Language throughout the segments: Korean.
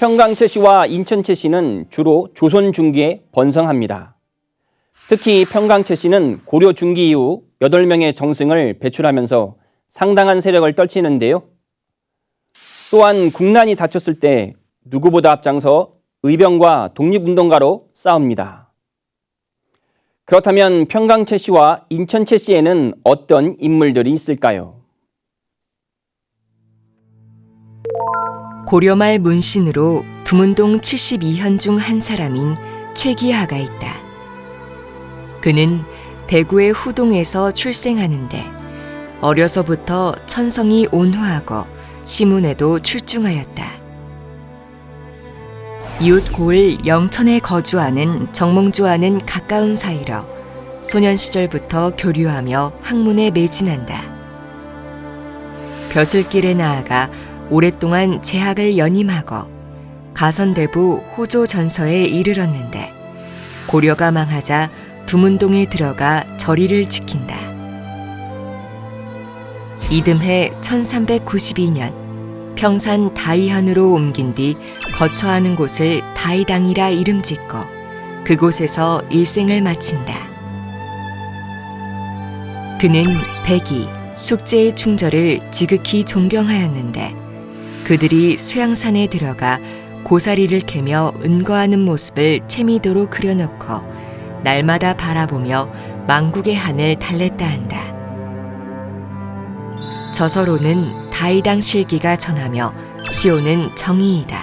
평강채씨와 인천채씨는 주로 조선 중기에 번성합니다. 특히 평강채씨는 고려 중기 이후 8명의 정승을 배출하면서 상당한 세력을 떨치는데요. 또한 국난이 닥쳤을 때 누구보다 앞장서 의병과 독립운동가로 싸웁니다. 그렇다면 평강채씨와 인천채씨에는 어떤 인물들이 있을까요? 고려말 문신으로 두문동 72현 중 한 사람인 최기하가 있다. 그는 대구의 후동에서 출생하는데 어려서부터 천성이 온화하고 시문에도 출중하였다. 이웃 고을 영천에 거주하는 정몽주와는 가까운 사이로 소년 시절부터 교류하며 학문에 매진한다. 벼슬길에 나아가 오랫동안 재학을 연임하고 가선대부 호조 전서에 이르렀는데 고려가 망하자 두문동에 들어가 절의를 지킨다. 이듬해 1392년 평산 다이현으로 옮긴 뒤 거처하는 곳을 다이당이라 이름 짓고 그곳에서 일생을 마친다. 그는 백이, 숙제의 충절을 지극히 존경하였는데 그들이 수양산에 들어가 고사리를 캐며 은거하는 모습을 채미도로 그려놓고 날마다 바라보며 망국의 한을 달랬다 한다. 저서로는 다이당 실기가 전하며 시오는 정의이다.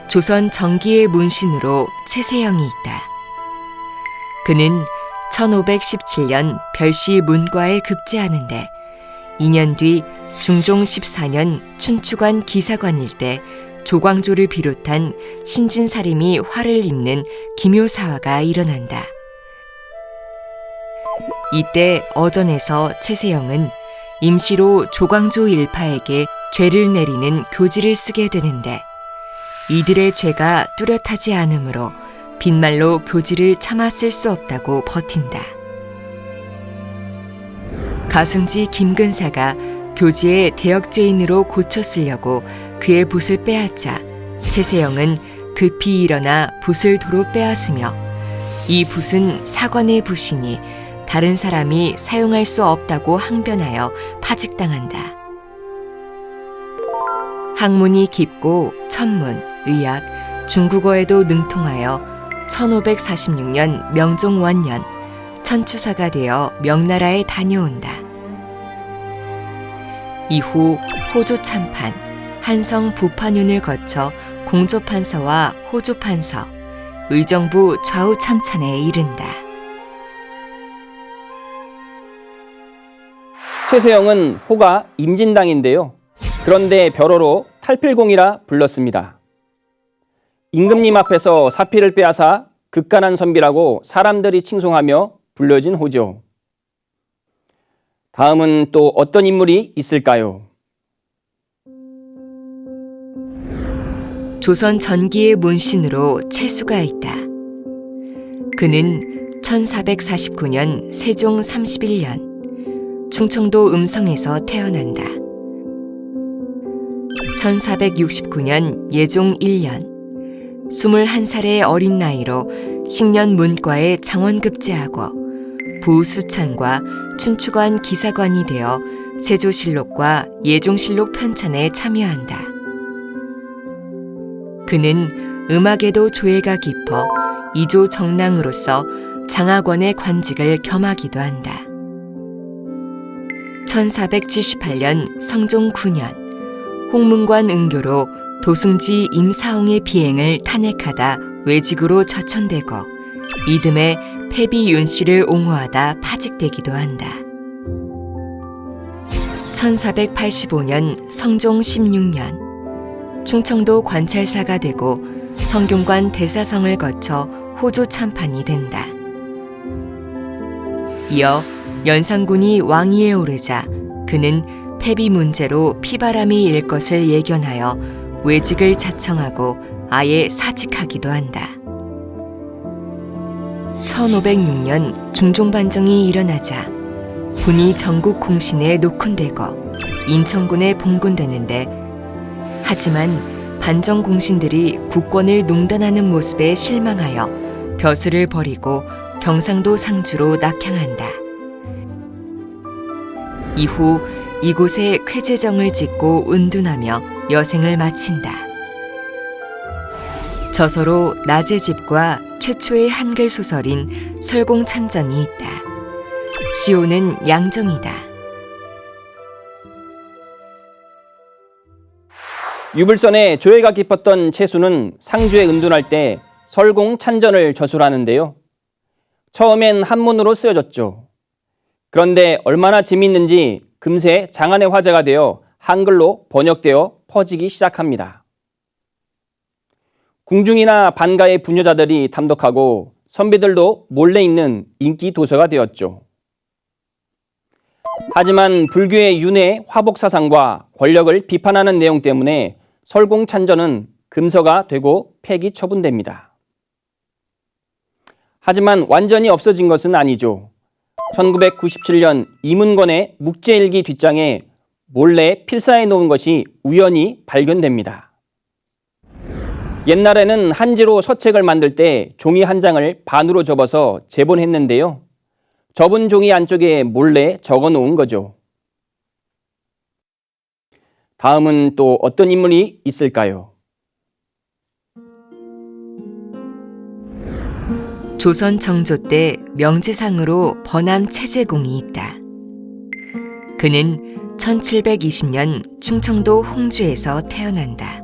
조선 정기의 문신으로 최세영이 있다. 그는 1517년 별시 문과에 급제하는데 2년 뒤 중종 14년 춘추관 기사관일 때 조광조를 비롯한 신진사림이 화를 입는 기묘사화가 일어난다. 이때 어전에서 최세영은 임시로 조광조 일파에게 죄를 내리는 교지를 쓰게 되는데 이들의 죄가 뚜렷하지 않으므로 빈말로 교지를 차마 쓸 수 없다고 버틴다. 가승지 김근사가 교지에 대역죄인으로 고쳐 쓰려고 그의 붓을 빼앗자 최세영은 급히 일어나 붓을 도로 빼앗으며 이 붓은 사관의 붓이니 다른 사람이 사용할 수 없다고 항변하여 파직당한다. 학문이 깊고 천문, 의학, 중국어에도 능통하여 1546년 명종 원년 천추사가 되어 명나라에 다녀온다. 이후 호조 참판, 한성 부판윤을 거쳐 공조판서와 호조판서, 의정부 좌우 참찬에 이른다. 최세영은 호가 임진당인데요. 그런데 벼로로 탈필공이라 불렀습니다. 임금님 앞에서 사피를 빼앗아 극간한 선비라고 사람들이 칭송하며 불려진 호죠. 다음은 또 어떤 인물이 있을까요? 조선 전기의 문신으로 채수가 있다. 그는 1449년 세종 31년 충청도 음성에서 태어난다. 1469년 예종 1년 21살의 어린 나이로 식년 문과에 장원급제하고 부수찬과 춘추관 기사관이 되어 세조실록과 예종실록 편찬에 참여한다. 그는 음악에도 조예가 깊어 이조 정랑으로서 장학원의 관직을 겸하기도 한다. 1478년 성종 9년 홍문관 은교로 도승지 임사홍의 비행을 탄핵하다 외직으로 저천되고 이듬해 패비 윤씨를 옹호하다 파직되기도 한다. 1485년 성종 16년 충청도 관찰사가 되고 성균관 대사성을 거쳐 호조 참판이 된다. 이어 연산군이 왕위에 오르자 그는 패비 문제로 피바람이 일 것을 예견하여 외직을 자청하고 아예 사직하기도 한다. 1506년 중종반정이 일어나자 군이 전국 공신에 녹훈되고 인천군에 봉군되는데, 하지만 반정 공신들이 국권을 농단하는 모습에 실망하여 벼슬을 버리고 경상도 상주로 낙향한다. 이후 이곳에 쾌제정을 짓고 은둔하며 여생을 마친다. 저서로 낮의 집과 최초의 한글 소설인 설공찬전이 있다. 시호는 양정이다. 유불선에 조예가 깊었던 채수는 상주에 은둔할 때 설공찬전을 저술하는데요. 처음엔 한문으로 쓰여졌죠. 그런데 얼마나 재미있는지 금세 장안의 화제가 되어 한글로 번역되어 퍼지기 시작합니다. 궁중이나 반가의 부녀자들이 탐독하고 선비들도 몰래 읽는 인기 도서가 되었죠. 하지만 불교의 윤회 화복 사상과 권력을 비판하는 내용 때문에 설공찬전은 금서가 되고 폐기 처분됩니다. 하지만 완전히 없어진 것은 아니죠. 1997년 이문건의 묵제일기 뒷장에 몰래 필사해 놓은 것이 우연히 발견됩니다. 옛날에는 한지로 서책을 만들 때 종이 한 장을 반으로 접어서 제본했는데요. 접은 종이 안쪽에 몰래 적어 놓은 거죠. 다음은 또 어떤 인물이 있을까요? 조선 정조 때 명제상으로 번암 채제공이 있다. 그는 1720년 충청도 홍주에서 태어난다.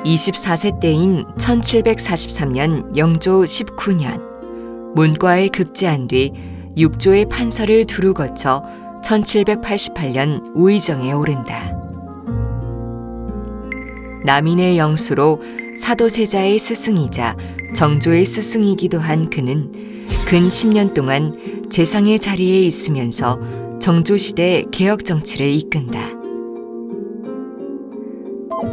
24세 때인 1743년 영조 19년 문과에 급제한 뒤 육조의 판서를 두루 거쳐 1788년 우의정에 오른다. 남인의 영수로 사도세자의 스승이자 정조의 스승이기도 한 그는 근 10년 동안 재상의 자리에 있으면서 정조시대 개혁정치를 이끈다.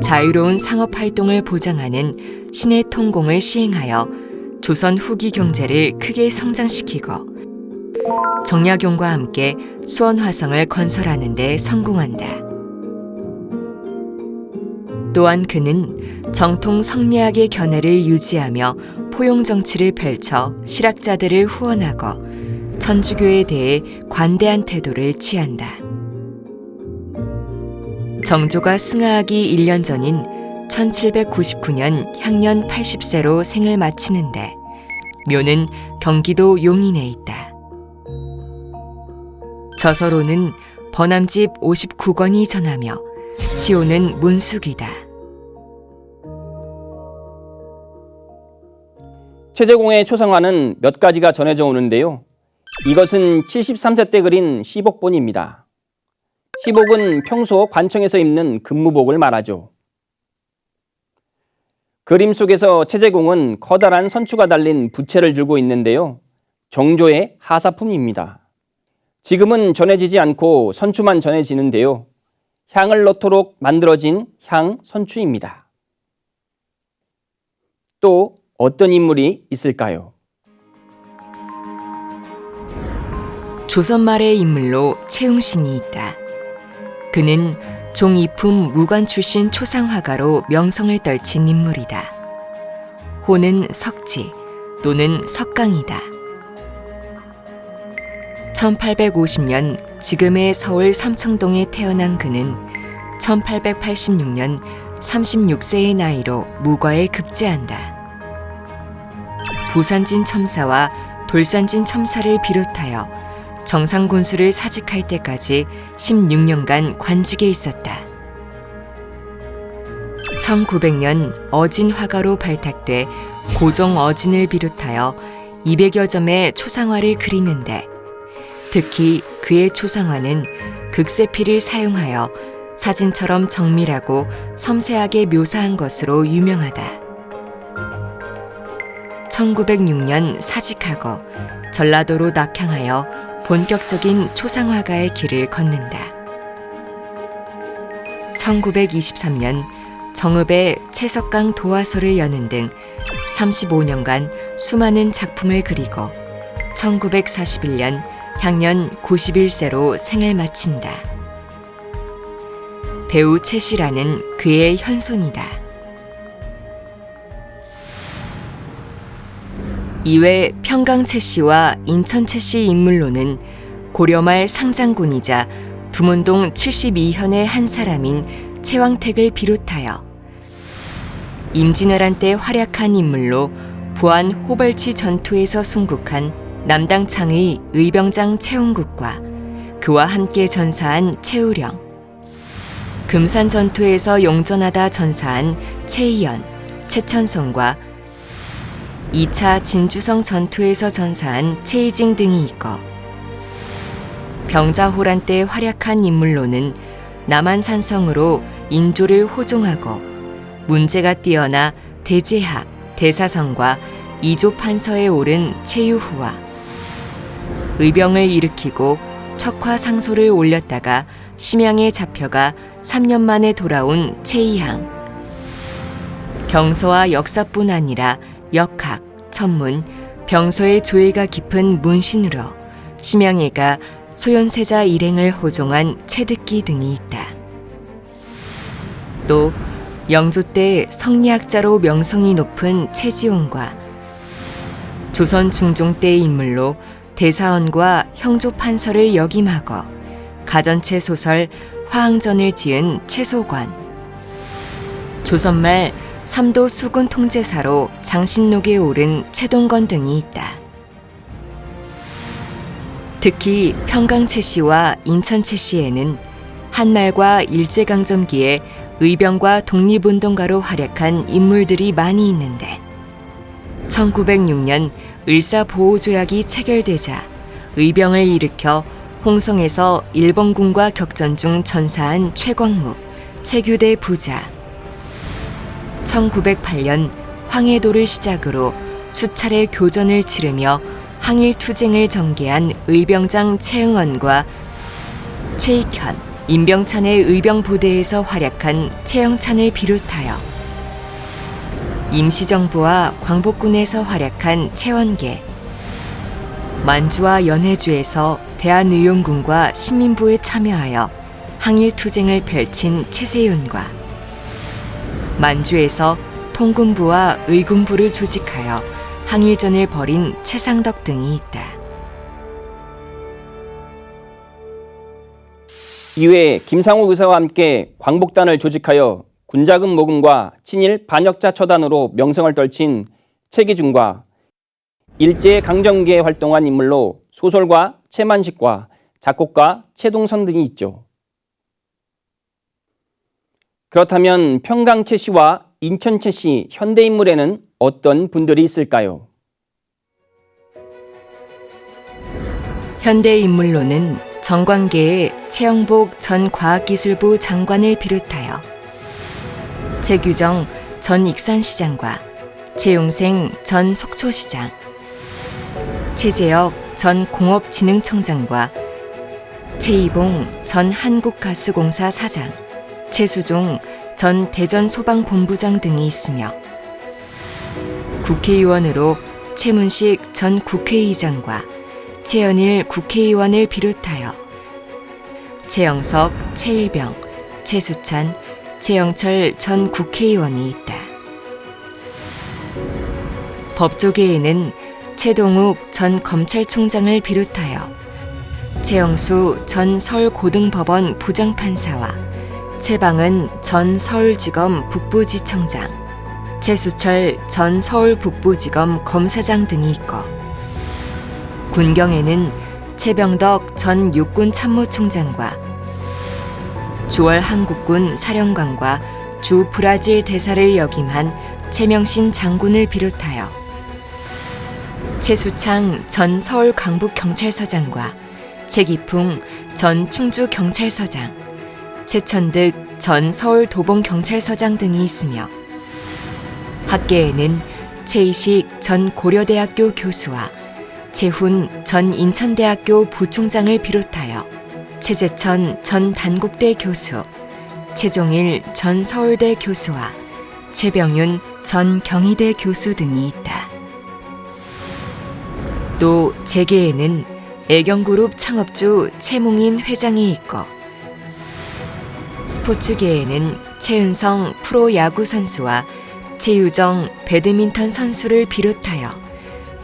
자유로운 상업활동을 보장하는 신의 통공을 시행하여 조선 후기 경제를 크게 성장시키고 정약용과 함께 수원화성을 건설하는 데 성공한다. 또한 그는 정통 성리학의 견해를 유지하며 포용정치를 펼쳐 실학자들을 후원하고 천주교에 대해 관대한 태도를 취한다. 정조가 승하하기 1년 전인 1799년 향년 80세로 생을 마치는데 묘는 경기도 용인에 있다. 저서로는 번암집 59권이 전하며 시호는 문숙이다. 최재공의 초상화는 몇 가지가 전해져 오는데요. 이것은 73세 때 그린 시복본입니다. 시복은 평소 관청에서 입는 근무복을 말하죠. 그림 속에서 최재공은 커다란 선추가 달린 부채를 들고 있는데요. 정조의 하사품입니다. 지금은 전해지지 않고 선추만 전해지는데요. 향을 넣도록 만들어진 향 선추입니다. 또 어떤 인물이 있을까요? 조선 말의 인물로 채웅신이 있다. 그는 종이품 무관 출신 초상화가로 명성을 떨친 인물이다. 호는 석지 또는 석강이다. 1850년 지금의 서울 삼청동에 태어난 그는 1886년 36세의 나이로 무과에 급제한다. 부산진 첨사와 돌산진 첨사를 비롯하여 정상군수를 사직할 때까지 16년간 관직에 있었다. 1900년 어진 화가로 발탁돼 고종 어진을 비롯하여 200여 점의 초상화를 그리는데 특히 그의 초상화는 극세필을 사용하여 사진처럼 정밀하고 섬세하게 묘사한 것으로 유명하다. 1906년 사직하고 전라도로 낙향하여 본격적인 초상화가의 길을 걷는다. 1923년 정읍에 채석강 도화소를 여는 등 35년간 수많은 작품을 그리고 1941년 향년 91세로 생을 마친다. 배우 최 씨라는 그의 현손이다. 이외 평강 최 씨와 인천 최 씨 인물로는 고려말 상장군이자 두문동 72현의 한 사람인 최왕택을 비롯하여 임진왜란 때 활약한 인물로 부안 호벌지 전투에서 순국한 남당창의 의병장 최홍국과 그와 함께 전사한 최우령, 금산 전투에서 용전하다 전사한 최희연, 최천성과 2차 진주성 전투에서 전사한 최희징 등이 있고, 병자호란 때 활약한 인물로는 남한산성으로 인조를 호종하고 문제가 뛰어나 대제학, 대사성과 이조판서에 오른 최유후와 의병을 일으키고 척화상소를 올렸다가 심양에 잡혀가 3년 만에 돌아온 최이항, 경서와 역사뿐 아니라 역학, 천문, 병서의 조예가 깊은 문신으로 심양에가 소현세자 일행을 호종한 최득기 등이 있다. 또 영조 때 성리학자로 명성이 높은 최지원과 조선 중종 때의 인물로 대사원과 형조판서를 역임하고 가전체 소설 화항전을 지은 최소관, 조선말 삼도 수군 통제사로 장신록에 오른 최동건 등이 있다. 특히 평강 최 씨와 인천 최 씨에는 한말과 일제강점기에 의병과 독립운동가로 활약한 인물들이 많이 있는데 1906년 을사보호조약이 체결되자 의병을 일으켜 홍성에서 일본군과 격전 중 전사한 최광묵, 최규대 부자, 1908년 황해도를 시작으로 수차례 교전을 치르며 항일투쟁을 전개한 의병장 최응원과 최익현, 임병찬의 의병부대에서 활약한 최영찬을 비롯하여 임시정부와 광복군에서 활약한 최원계, 만주와 연해주에서 대한의용군과 신민부에 참여하여 항일투쟁을 펼친 최세윤과 만주에서 통군부와 의군부를 조직하여 항일전을 벌인 최상덕 등이 있다. 이외에 김상욱 의사와 함께 광복단을 조직하여 군자금 모금과 친일 반역자 처단으로 명성을 떨친 최기중과 일제강점기에 활동한 인물로 소설가 최만식과 작곡가 최동선 등이 있죠. 그렇다면 평강 최 씨와 인천 최 씨 현대인물에는 어떤 분들이 있을까요? 현대인물로는 정관계의 최영복 전 과학기술부 장관을 비롯하여 최규정 전 익산시장과 최용생 전 속초시장, 최재혁 전 공업진흥청장과 최이봉 전 한국가스공사 사장, 최수종 전 대전소방본부장 등이 있으며 국회의원으로 최문식 전 국회의장과 최연일 국회의원을 비롯하여 최영석, 최일병, 최수찬, 최영철 전 국회의원이 있다. 법조계에는 최동욱 전 검찰총장을 비롯하여 최영수 전 서울고등법원 부장판사와 최방은 전 서울지검 북부지청장, 최수철 전 서울북부지검 검사장 등이 있고 군경에는 최병덕 전 육군참모총장과 주월 한국군 사령관과 주 브라질 대사를 역임한 최명신 장군을 비롯하여 최수창 전 서울 강북경찰서장과 최기풍 전 충주경찰서장, 최천득 전 서울 도봉경찰서장 등이 있으며 학계에는 최이식 전 고려대학교 교수와 최훈 전 인천대학교 부총장을 비롯하여 최재천 전 단국대 교수, 최종일 전 서울대 교수와 최병윤 전 경희대 교수 등이 있다. 또 재계에는 애경그룹 창업주 최몽인 회장이 있고 스포츠계에는 최은성 프로야구 선수와 최유정 배드민턴 선수를 비롯하여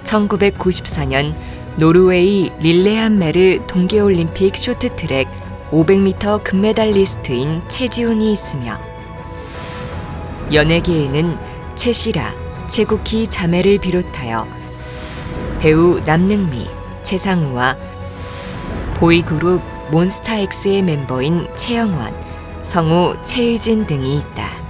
1994년 노르웨이 릴레한메르 동계올림픽 쇼트트랙 500m 금메달리스트인 최지훈이 있으며 연예계에는 최시라, 최국희 자매를 비롯하여 배우 남능미, 최상우와 보이그룹 몬스타엑스의 멤버인 최영원, 성우 최의진 등이 있다.